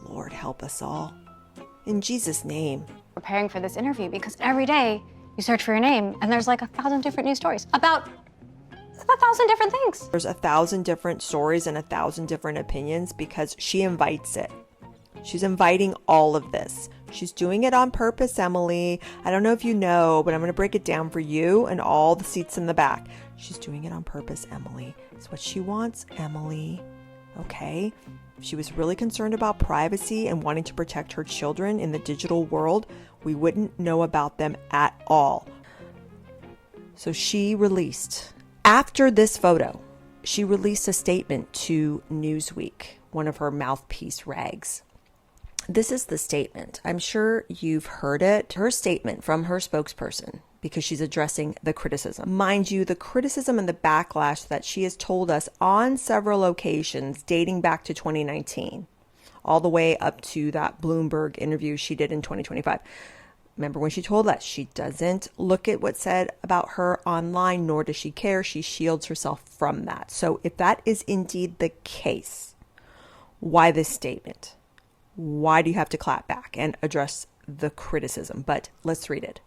Lord help us all. In Jesus' name. Preparing for this interview because every day you search for your name and there's like 1,000 different news stories about 1,000 different things. There's 1,000 different stories and 1,000 different opinions because she invites it. She's inviting all of this. She's doing it on purpose, Emily. I don't know if you know, but I'm going to break it down for you and all the seats in the back. She's doing it on purpose, Emily. It's what she wants, Emily. Okay? If she was really concerned about privacy and wanting to protect her children in the digital world, we wouldn't know about them at all. So she released, after this photo, she released a statement to Newsweek, one of her mouthpiece rags. This is the statement. I'm sure you've heard it. Her statement from her spokesperson, because she's addressing the criticism. Mind you, the criticism and the backlash that she has told us on several occasions dating back to 2019, all the way up to that Bloomberg interview she did in 2025. Remember when she told us she doesn't look at what's said about her online, nor does she care. She shields herself from that. So if that is indeed the case, why this statement? Why do you have to clap back and address the criticism? But let's read it.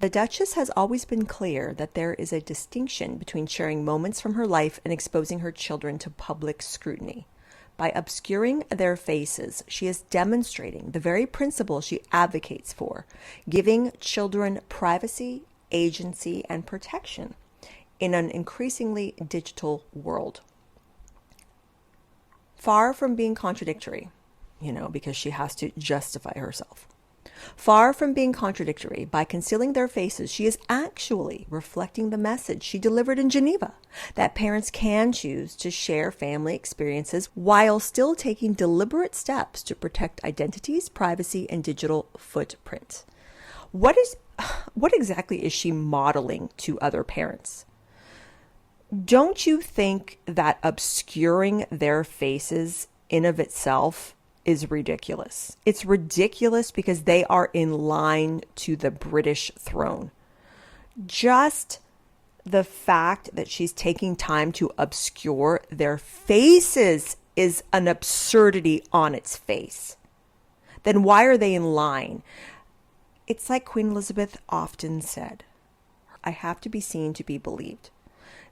The Duchess has always been clear that there is a distinction between sharing moments from her life and exposing her children to public scrutiny. By obscuring their faces, she is demonstrating the very principle she advocates for, giving children privacy, agency, and protection in an increasingly digital world. Far from being contradictory, because she has to justify herself. Far from being contradictory, by concealing their faces, she is actually reflecting the message she delivered in Geneva, that parents can choose to share family experiences while still taking deliberate steps to protect identities, privacy, and digital footprint. What exactly is she modeling to other parents? Don't you think that obscuring their faces in of itself is ridiculous? It's ridiculous because they are in line to the British throne. Just the fact that she's taking time to obscure their faces is an absurdity on its face. Then why are they in line? It's like Queen Elizabeth often said, I have to be seen to be believed.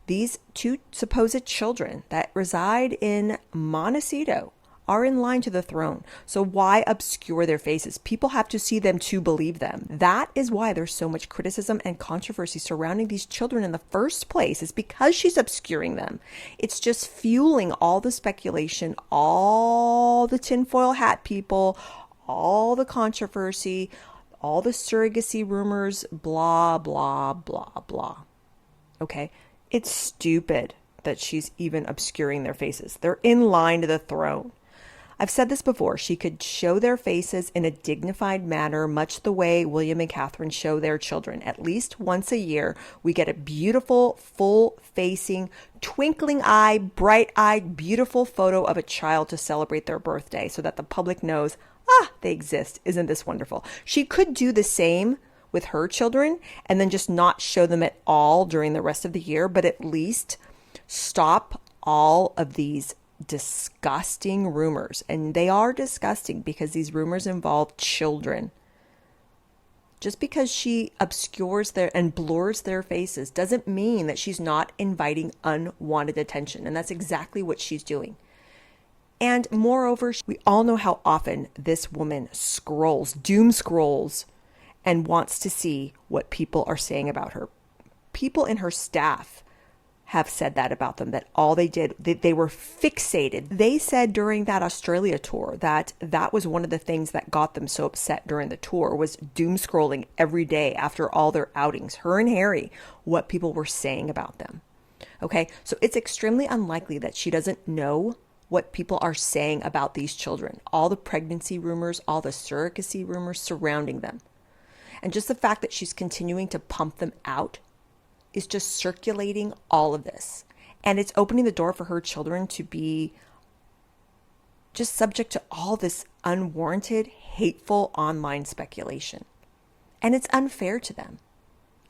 These two supposed children that reside in Montecito are in line to the throne. So why obscure their faces? People have to see them to believe them. That is why there's so much criticism and controversy surrounding these children in the first place, is because she's obscuring them. It's just fueling all the speculation, all the tinfoil hat people, all the controversy, all the surrogacy rumors, blah, blah, blah, blah. Okay? It's stupid that she's even obscuring their faces. They're in line to the throne. I've said this before. She could show their faces in a dignified manner, much the way William and Catherine show their children. At least once a year, we get a beautiful, full-facing, twinkling-eye, bright-eyed, beautiful photo of a child to celebrate their birthday so that the public knows, they exist. Isn't this wonderful? She could do the same with her children and then just not show them at all during the rest of the year, but at least stop all of these disgusting rumors. And they are disgusting because these rumors involve children. Just because she obscures and blurs their faces doesn't mean that she's not inviting unwanted attention. And that's exactly what she's doing. And moreover, we all know how often this woman doom scrolls, and wants to see what people are saying about her. People in her staff have said that about them, that all they did, they were fixated. They said during that Australia tour that was one of the things that got them so upset during the tour, was doom scrolling every day after all their outings, her and Harry, what people were saying about them. Okay, so it's extremely unlikely that she doesn't know what people are saying about these children, all the pregnancy rumors, all the surrogacy rumors surrounding them. And just the fact that she's continuing to pump them out is just circulating all of this. And it's opening the door for her children to be just subject to all this unwarranted, hateful online speculation. And it's unfair to them,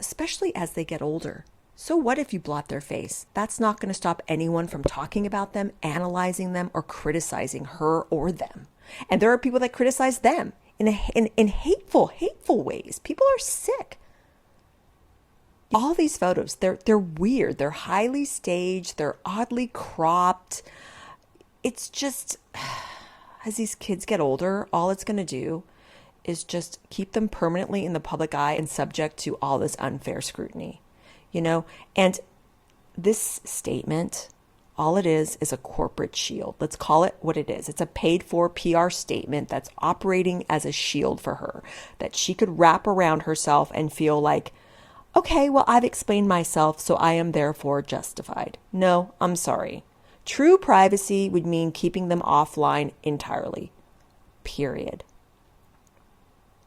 especially as they get older. So what if you blot their face? That's not going to stop anyone from talking about them, analyzing them, or criticizing her or them. And there are people that criticize them in hateful ways. People are sick. All these photos, they're weird. They're highly staged. They're oddly cropped. It's just, as these kids get older, all it's going to do is just keep them permanently in the public eye and subject to all this unfair scrutiny, And this statement, all it is a corporate shield. Let's call it what it is. It's a paid for PR statement that's operating as a shield for her, that she could wrap around herself and feel like, okay, well, I've explained myself, so I am therefore justified. No, I'm sorry. True privacy would mean keeping them offline entirely. Period.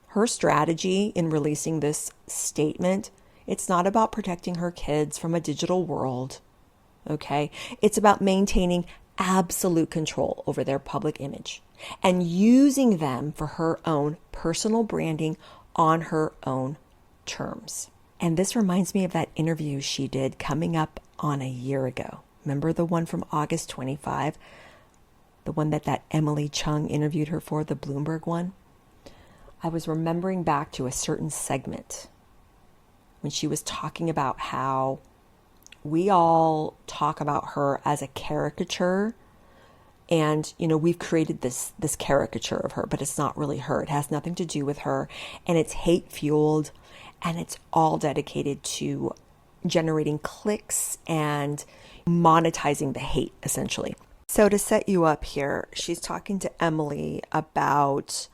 Her strategy in releasing this statement, it's not about protecting her kids from a digital world, okay? It's about maintaining absolute control over their public image and using them for her own personal branding on her own terms. And this reminds me of that interview she did coming up on a year ago. Remember the one from August 25? The one that Emily Chung interviewed her for, the Bloomberg one? I was remembering back to a certain segment when she was talking about how we all talk about her as a caricature. And, we've created this caricature of her, but it's not really her. It has nothing to do with her. And it's hate-fueled. And it's all dedicated to generating clicks and monetizing the hate, essentially. So to set you up here, she's talking to Emily about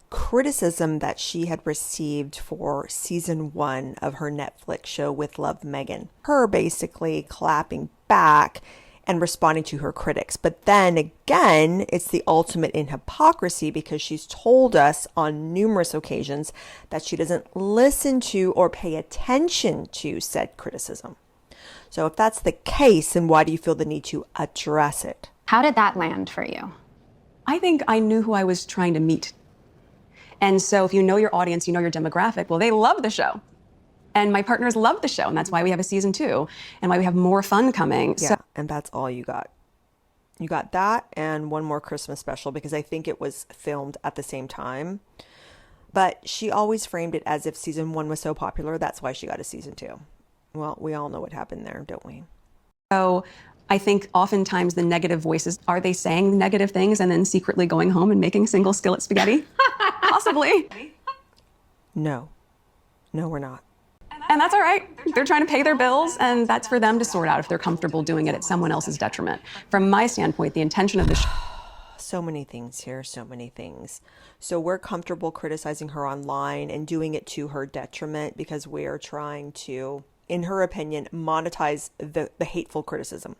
criticism that she had received for season 1 of her Netflix show With Love, Meghan. Her basically clapping back and responding to her critics. But then again, it's the ultimate in hypocrisy because she's told us on numerous occasions that she doesn't listen to or pay attention to said criticism. So if that's the case, then why do you feel the need to address it? How did that land for you? I think I knew who I was trying to meet. And so if you know your audience, you know your demographic, well, they love the show. And my partners love the show, and that's why we have a season 2 and why we have more fun coming. Yeah, and that's all you got. You got that and one more Christmas special because I think it was filmed at the same time. But she always framed it as if season 1 was so popular, that's why she got a season 2. Well, we all know what happened there, don't we? So I think oftentimes the negative voices, are they saying negative things and then secretly going home and making single skillet spaghetti? Possibly. No, we're not. And that's all right. They're trying to pay their bills, and that's for them to sort out if they're comfortable doing it at someone else's detriment. From my standpoint, the intention of the show. So many things here, so many things. So we're comfortable criticizing her online and doing it to her detriment because we are trying to, in her opinion, monetize the hateful criticism.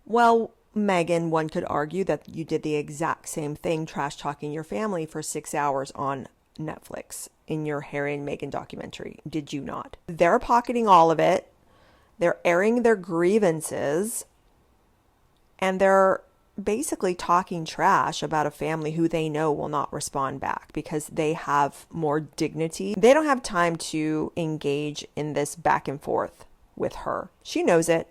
Well, Meghan, one could argue that you did the exact same thing, trash talking your family for 6 hours on Netflix in your Harry and Meghan documentary. Did you not? They're pocketing all of it. They're airing their grievances. And they're basically talking trash about a family who they know will not respond back because they have more dignity. They don't have time to engage in this back and forth with her. She knows it.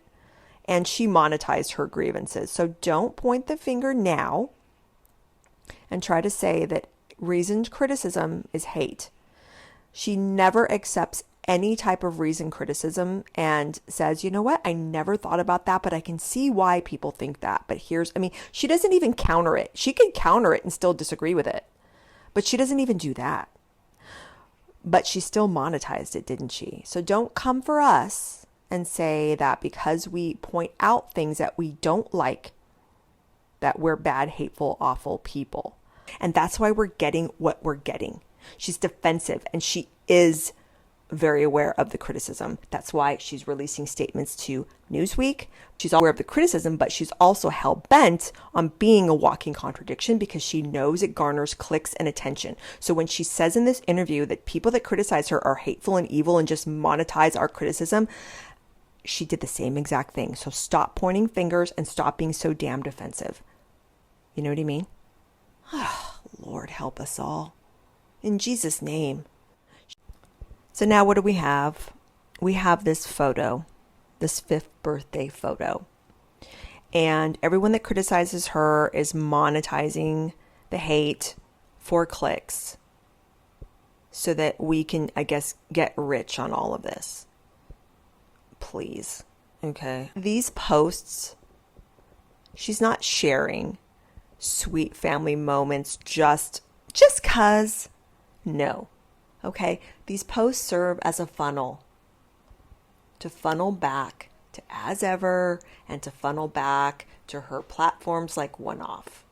And she monetized her grievances. So don't point the finger now and try to say that reasoned criticism is hate. She never accepts any type of reasoned criticism and says, you know what, I never thought about that, but I can see why people think that. But she doesn't even counter it. She can counter it and still disagree with it. But she doesn't even do that. But she still monetized it, didn't she? So don't come for us and say that because we point out things that we don't like, that we're bad, hateful, awful people. And that's why we're getting what we're getting. She's defensive and she is very aware of the criticism. That's why she's releasing statements to Newsweek. She's aware of the criticism, but she's also hell-bent on being a walking contradiction because she knows it garners clicks and attention. So when she says in this interview that people that criticize her are hateful and evil and just monetize our criticism, she did the same exact thing. So stop pointing fingers and stop being so damn defensive. You know what I mean? Lord, help us all. In Jesus' name. So now what do we have? we have this photo, this 5th birthday photo. And everyone that criticizes her is monetizing the hate for clicks so that we can, I guess, get rich on all of this. Please. Okay. These posts, she's not sharing sweet family moments just 'cause. No. Okay. These posts serve as a funnel to funnel back to As Ever and to funnel back to her platforms like One Off.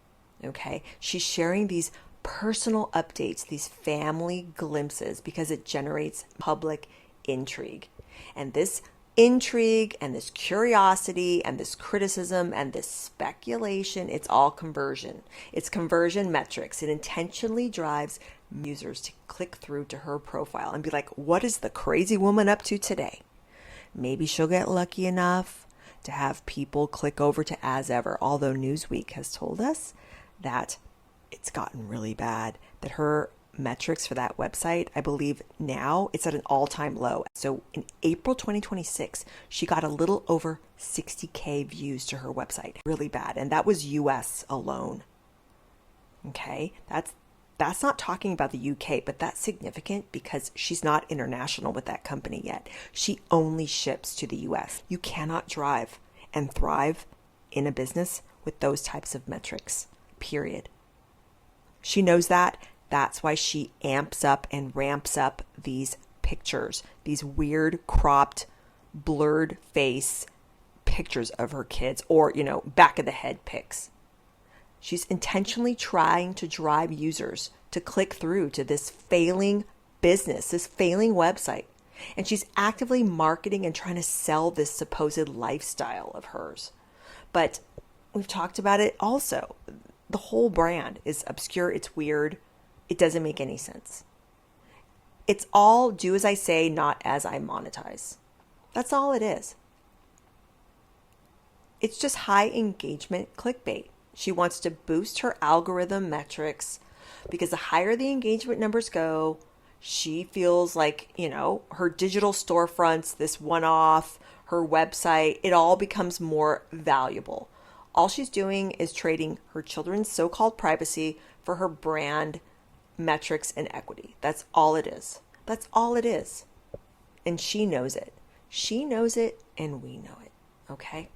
Okay. She's sharing these personal updates, these family glimpses, because it generates public intrigue. And this intrigue and this curiosity and this criticism and this speculation, it's all conversion. It's conversion metrics. It intentionally drives users to click through to her profile and be like, what is the crazy woman up to today? Maybe she'll get lucky enough to have people click over to As Ever, although Newsweek has told us that it's gotten really bad, that her metrics for that website, I believe now it's at an all-time low. So in April 2026, she got a little over 60K views to her website. Really bad. And that was US alone. Okay. That's not talking about the UK, but that's significant because she's not international with that company yet. She only ships to the US. You cannot drive and thrive in a business with those types of metrics, period. She knows that. That's why she amps up and ramps up these pictures, these weird cropped, blurred face pictures of her kids, or, back of the head pics. She's intentionally trying to drive users to click through to this failing business, this failing website. And she's actively marketing and trying to sell this supposed lifestyle of hers. But we've talked about it also. The whole brand is obscure. It's weird. It doesn't make any sense. It's all do as I say, not as I monetize. That's all it is. It's just high engagement clickbait. She wants to boost her algorithm metrics because the higher the engagement numbers go, she feels like, her digital storefronts, this one-off, her website, it all becomes more valuable. All she's doing is trading her children's so-called privacy for her brand metrics and equity. That's all it is. That's all it is. And she knows it. She knows it and we know it. Okay?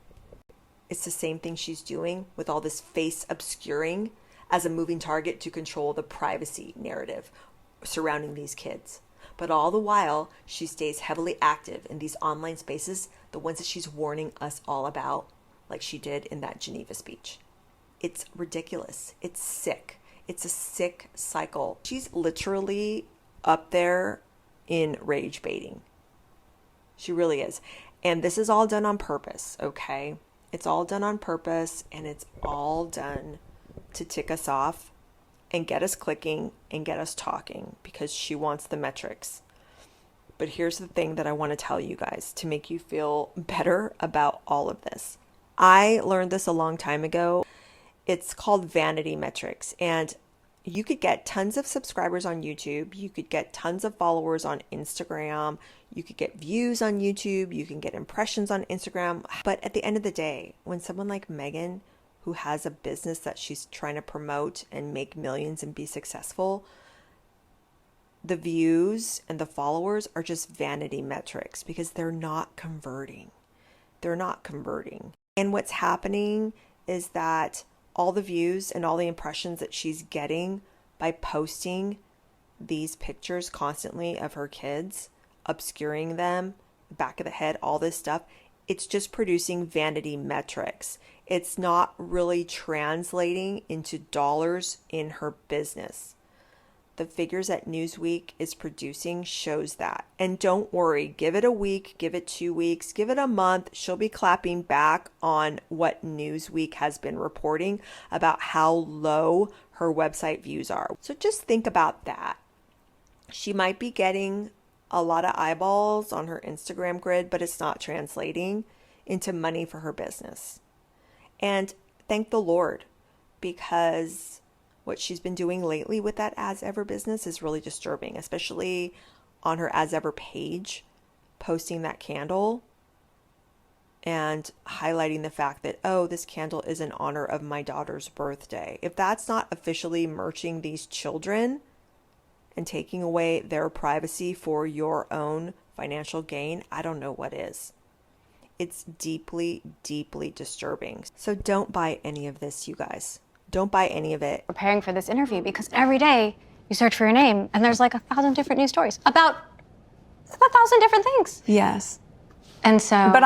It's the same thing she's doing with all this face obscuring as a moving target to control the privacy narrative surrounding these kids. But all the while, she stays heavily active in these online spaces, the ones that she's warning us all about, like she did in that Geneva speech. It's ridiculous. It's sick. It's a sick cycle. She's literally up there in rage baiting. She really is. And this is all done on purpose, okay? It's all done on purpose, and it's all done to tick us off and get us clicking and get us talking because she wants the metrics. But here's the thing that I want to tell you guys to make you feel better about all of this. I learned this a long time ago. It's called vanity metrics, and you could get tons of subscribers on YouTube. You could get tons of followers on Instagram. You could get views on YouTube. You can get impressions on Instagram. But at the end of the day, when someone like Meghan, who has a business that she's trying to promote and make millions and be successful, the views and the followers are just vanity metrics because they're not converting. They're not converting. And what's happening is that all the views and all the impressions that she's getting by posting these pictures constantly of her kids, obscuring them, back of the head, all this stuff, it's just producing vanity metrics. It's not really translating into dollars in her business. The figures that Newsweek is producing shows that. And don't worry, give it a week, give it 2 weeks, give it a month. She'll be clapping back on what Newsweek has been reporting about how low her website views are. So just think about that. She might be getting a lot of eyeballs on her Instagram grid, but it's not translating into money for her business. And thank the Lord, because what she's been doing lately with that As Ever business is really disturbing, especially on her As Ever page, posting that candle and highlighting the fact that, oh, this candle is in honor of my daughter's birthday. If that's not officially merching these children and taking away their privacy for your own financial gain, I don't know what is. It's deeply, deeply disturbing. So don't buy any of this, you guys. Don't buy any of it. Preparing for this interview because every day you search for your name and there's like 1,000 different news stories about 1,000 different things. Yes. And so. But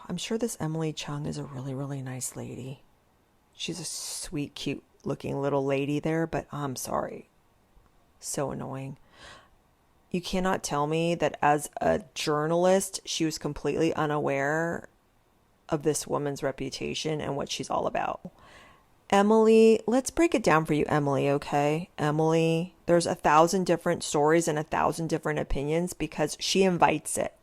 I'm sure this Emily Chung is a really, really nice lady. She's a sweet, cute looking little lady there, but I'm sorry. So annoying. You cannot tell me that as a journalist, she was completely unaware of this woman's reputation and what she's all about. Emily, let's break it down for you, Emily, okay? Emily, there's 1,000 different stories and 1,000 different opinions because she invites it.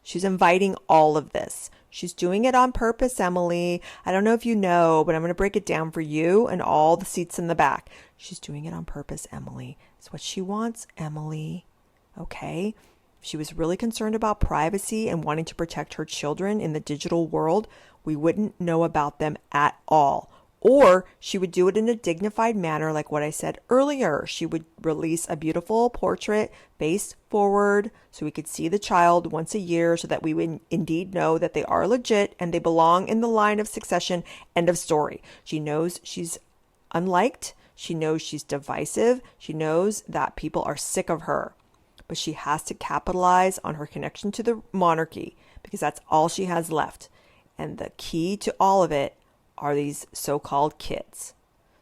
She's inviting all of this. She's doing it on purpose, Emily. I don't know if you know, but I'm going to break it down for you and all the seats in the back. She's doing it on purpose, Emily. It's what she wants, Emily. Okay? If she was really concerned about privacy and wanting to protect her children in the digital world, we wouldn't know about them at all. Or she would do it in a dignified manner, like what I said earlier. She would release a beautiful portrait face forward so we could see the child once a year so that we would indeed know that they are legit and they belong in the line of succession. End of story. She knows she's unliked. She knows she's divisive. She knows that people are sick of her. But she has to capitalize on her connection to the monarchy because that's all she has left. And the key to all of it are these so-called kids.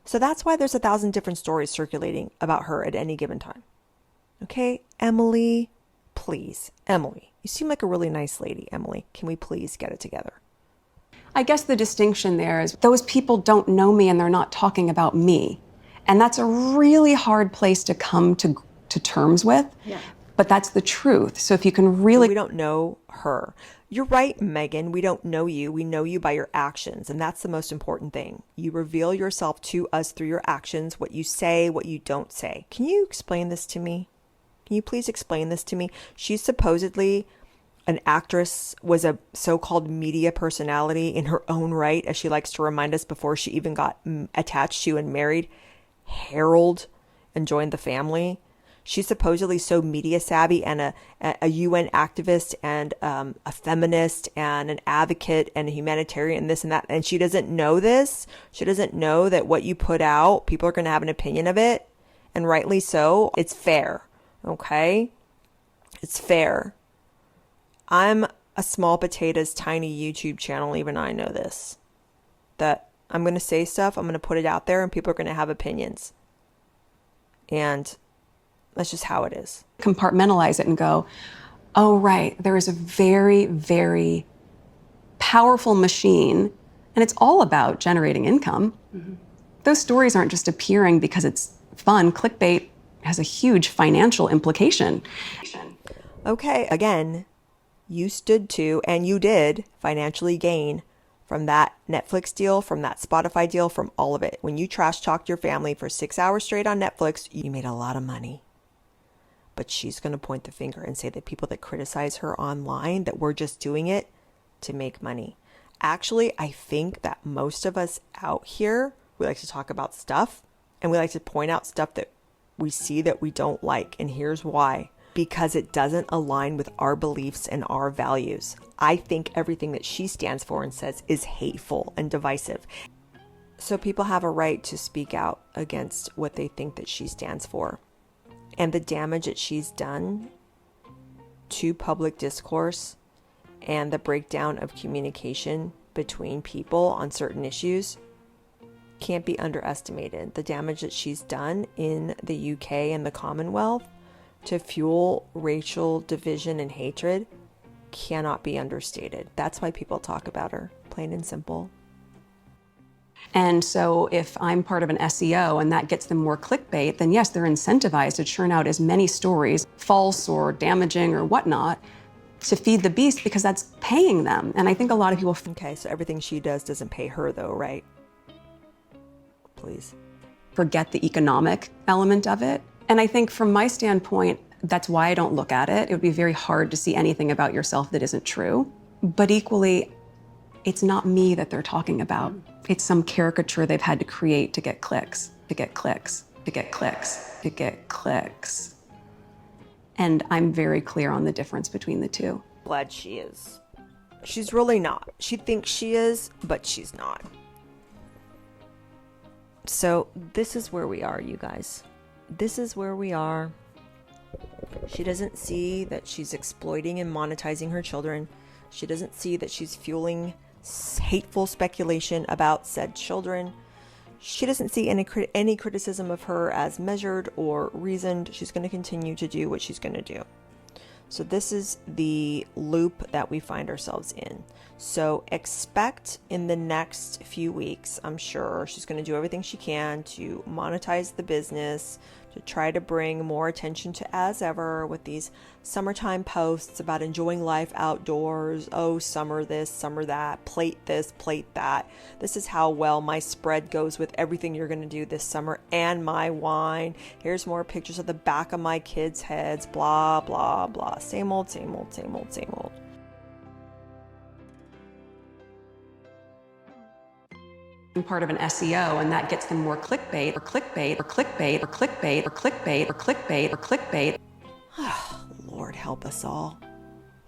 So that's why there's 1,000 different stories circulating about her at any given time. Okay, Emily, please. Emily, you seem like a really nice lady, Emily. Can we please get it together? I guess the distinction there is those people don't know me and they're not talking about me. And that's a really hard place to come to terms with. Yeah. But that's the truth. So if you can really... We don't know her. You're right, Meghan. We don't know you. We know you by your actions. And that's the most important thing. You reveal yourself to us through your actions, what you say, what you don't say. Can you explain this to me? Can you please explain this to me? She's supposedly an actress, was a so-called media personality in her own right, as she likes to remind us before she even got attached to and married Harold and joined the family. She's supposedly so media savvy and a UN activist and a feminist and an advocate and a humanitarian and this and that. And she doesn't know this. She doesn't know that what you put out, people are going to have an opinion of it. And rightly so. It's fair. Okay? It's fair. I'm a small potatoes, tiny YouTube channel. Even I know this. That I'm going to say stuff. I'm going to put it out there and people are going to have opinions. And that's just how it is. Compartmentalize it and go, oh, right, there is a very, very powerful machine, and it's all about generating income. Mm-hmm. Those stories aren't just appearing because it's fun. Clickbait has a huge financial implication. Okay, again, you stood to and you did financially gain from that Netflix deal, from that Spotify deal, from all of it. When you trash talked your family for 6 hours straight on Netflix, you made a lot of money. But she's going to point the finger and say that people that criticize her online, that we're just doing it to make money. Actually, I think that most of us out here, we like to talk about stuff and we like to point out stuff that we see that we don't like. And here's why. Because it doesn't align with our beliefs and our values. I think everything that she stands for and says is hateful and divisive. So people have a right to speak out against what they think that she stands for. And the damage that she's done to public discourse and the breakdown of communication between people on certain issues can't be underestimated. The damage that she's done in the UK and the Commonwealth to fuel racial division and hatred cannot be understated. That's why people talk about her, plain and simple. And so if I'm part of an SEO and that gets them more clickbait, then yes, they're incentivized to churn out as many stories, false or damaging or whatnot, to feed the beast because that's paying them. And I think a lot of people... Okay, so everything she does doesn't pay her though, right? Please. Forget the economic element of it. And I think from my standpoint, That's why I don't look at it. It would be very hard to see anything about yourself that isn't true. But equally, it's not me that they're talking about. It's some caricature they've had to create to get clicks, to get clicks, to get clicks, to get clicks. And I'm very clear on the difference between the two. Glad she is. She's really not. She thinks she is, but she's not. So this is where we are, you guys. This is where we are. She doesn't see that she's exploiting and monetizing her children. She doesn't see that she's fueling hateful speculation about said children. She doesn't see any criticism of her as measured or reasoned. She's going to continue to do what she's going to do. So this is the loop that we find ourselves in. So expect in the next few weeks, I'm sure she's going to do everything she can to monetize the business, to try to bring more attention to as ever with these summertime posts about enjoying life outdoors. Oh, summer this, summer that, plate this, plate that. This is how well my spread goes with everything you're going to do this summer and my wine. Here's more pictures of the back of my kids' heads, blah, blah, blah. Same old, same old, same old, same old. Part of an SEO, and that gets them more clickbait or clickbait or clickbait or clickbait or clickbait or clickbait or clickbait. Lord help us all.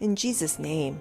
In Jesus' name.